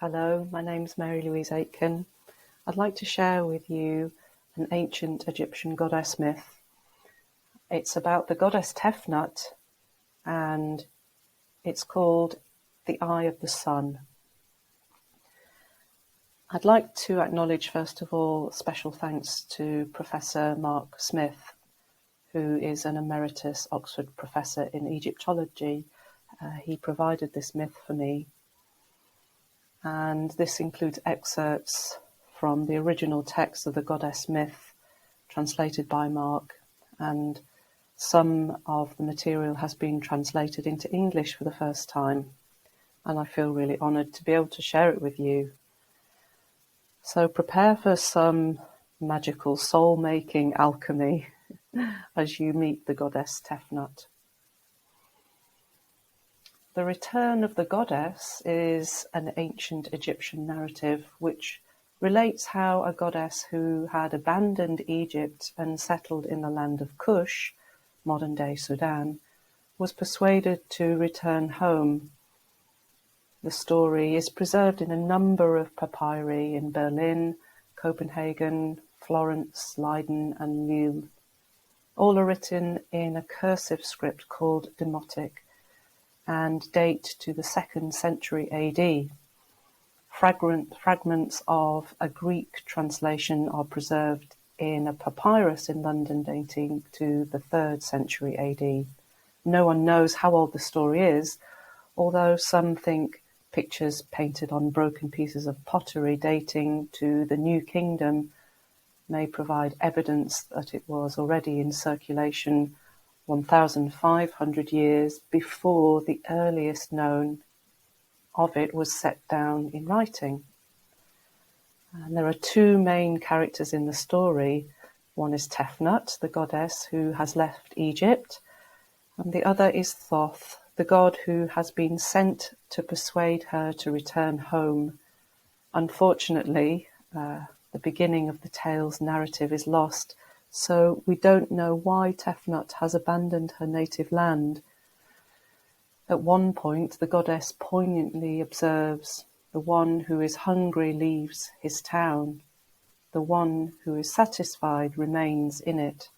Hello, my name's Mary-Louise. I'd like to share with you an ancient Egyptian goddess myth. It's about the goddess Tefnut, and it's called the Eye of the Sun. I'd like to acknowledge, first of all, special thanks to Professor Mark Smith, who is an emeritus Oxford professor in Egyptology. He provided this myth for me, and this includes excerpts from the original text of the goddess myth, translated by Mark, and some of the material has been translated into English for the first time, and I feel really honoured to be able to share it with you. So prepare for some magical soul-making alchemy as you meet the goddess Tefnut. The return of the goddess is an ancient Egyptian narrative which relates how a goddess who had abandoned Egypt and settled in the land of Kush, modern-day Sudan, was persuaded to return home. The story is preserved in a number of papyri in Berlin, Copenhagen, Florence, Leiden, and Lille. All are written in a cursive script called Demotic and date to the 2nd century AD. Fragments of a Greek translation are preserved in a papyrus in London dating to the 3rd century AD. No one knows how old the story is, although some think pictures painted on broken pieces of pottery dating to the New Kingdom may provide evidence that it was already in circulation 1,500 years before the earliest known of it was set down in writing. And there are two main characters in the story. One is Tefnut, the goddess who has left Egypt, and the other is Thoth, the god who has been sent to persuade her to return home. Unfortunately, the beginning of the tale's narrative is lost, so we don't know why Tefnut has abandoned her native land. At one point, the goddess poignantly observes, "The one who is hungry leaves his town. The one who is satisfied remains in it."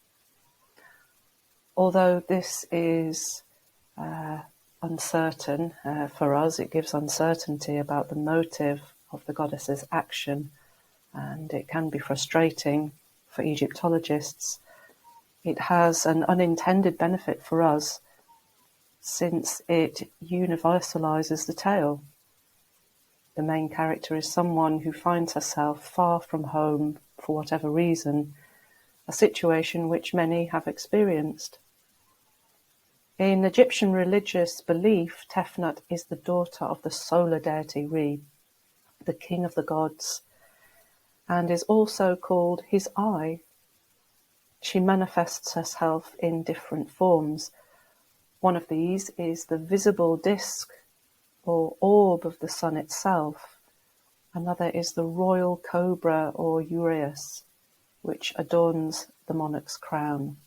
Although this is uncertain for us, it gives uncertainty about the motive of the goddess's action, and it can be frustrating for Egyptologists. It has an unintended benefit for us, since it universalizes the tale. The main character is someone who finds herself far from home for whatever reason, a situation which many have experienced. In Egyptian religious belief, Tefnut is the daughter of the solar deity Re, the king of the gods, and is also called his eye. She manifests herself in different forms. One of these is the visible disk or orb of the sun itself. Another is the royal cobra or uraeus, which adorns the monarch's crown.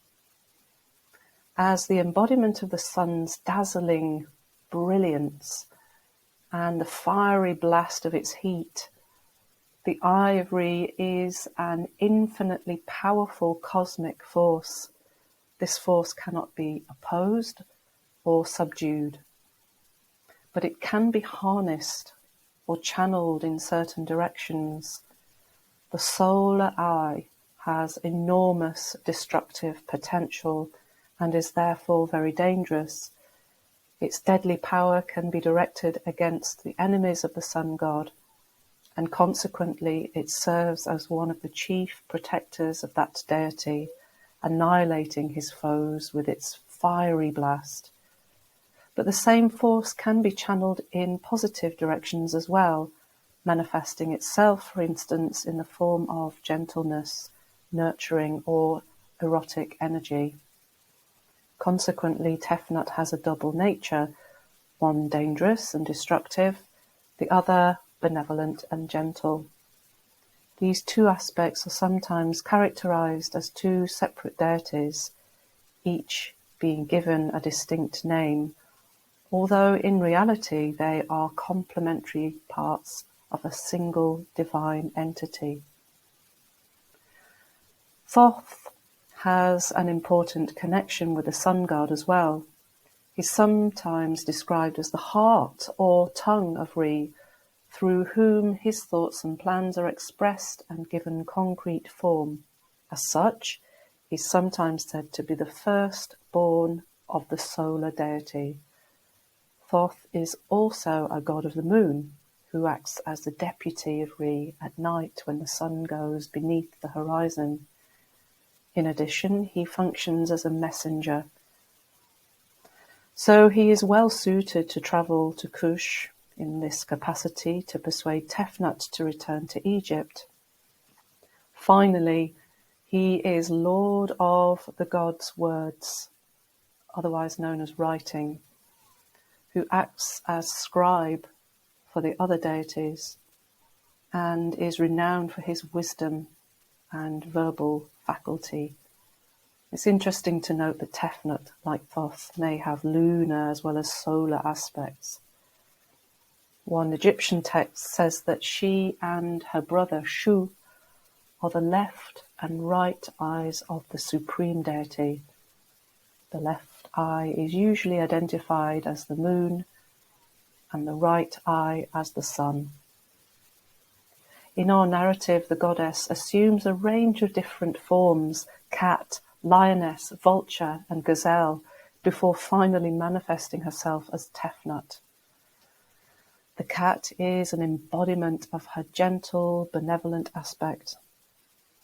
As the embodiment of the sun's dazzling brilliance and the fiery blast of its heat, the eye of Re is an infinitely powerful cosmic force. This force cannot be opposed or subdued, but it can be harnessed or channeled in certain directions. The solar eye has enormous destructive potential and is therefore very dangerous. Its deadly power can be directed against the enemies of the sun god, and consequently it serves as one of the chief protectors of that deity, annihilating his foes with its fiery blast. But the same force can be channeled in positive directions as well, manifesting itself, for instance, in the form of gentleness, nurturing, or erotic energy. Consequently, Tefnut has a double nature, one dangerous and destructive, the other benevolent and gentle. These two aspects are sometimes characterized as two separate deities, each being given a distinct name, although in reality they are complementary parts of a single divine entity. Thoth has an important connection with the sun god as well. He's sometimes described as the heart or tongue of Re, through whom his thoughts and plans are expressed and given concrete form. As such, he's sometimes said to be the firstborn of the solar deity. Thoth is also a god of the moon, who acts as the deputy of Re at night when the sun goes beneath the horizon. In addition, he functions as a messenger. So he is well suited to travel to Kush in this capacity to persuade Tefnut to return to Egypt. Finally, he is Lord of the gods' words, otherwise known as writing, who acts as scribe for the other deities and is renowned for his wisdom and verbal faculty. It's interesting to note that Tefnut, like Thoth, may have lunar as well as solar aspects. One Egyptian text says that she and her brother Shu are the left and right eyes of the supreme deity. The left eye is usually identified as the moon and the right eye as the sun. In our narrative, the goddess assumes a range of different forms: cat, lioness, vulture, and gazelle, before finally manifesting herself as Tefnut. The cat is an embodiment of her gentle, benevolent aspect,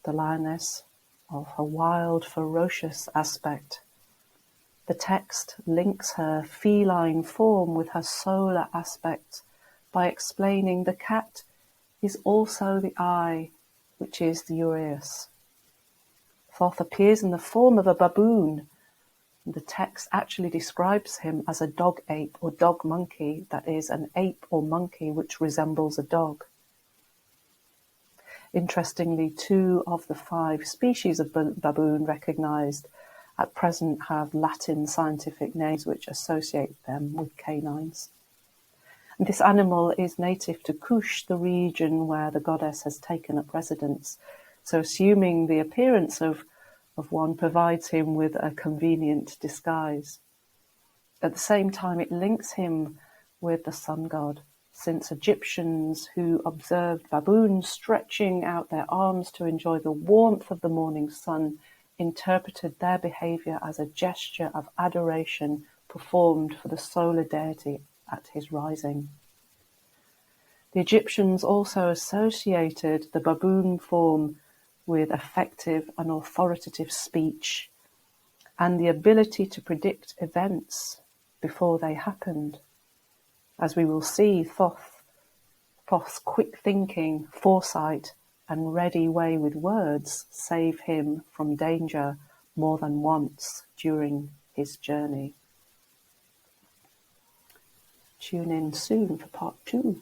the lioness of her wild, ferocious aspect. The text links her feline form with her solar aspect by explaining the cat is also the eye, which is the uraeus. Thoth appears in the form of a baboon. The text actually describes him as a dog ape or dog monkey, that is, an ape or monkey which resembles a dog. Interestingly, 2 of the 5 species of baboon recognized at present have Latin scientific names which associate them with canines. And this animal is native to Kush, the region where the goddess has taken up residence. So assuming the appearance of one provides him with a convenient disguise. At the same time, it links him with the sun god, since Egyptians who observed baboons stretching out their arms to enjoy the warmth of the morning sun interpreted their behavior as a gesture of adoration performed for the solar deity at his rising. The Egyptians also associated the baboon form with effective and authoritative speech and the ability to predict events before they happened. As we will see, Thoth's quick thinking, foresight, and ready way with words save him from danger more than once during his journey. Tune in soon for part 2.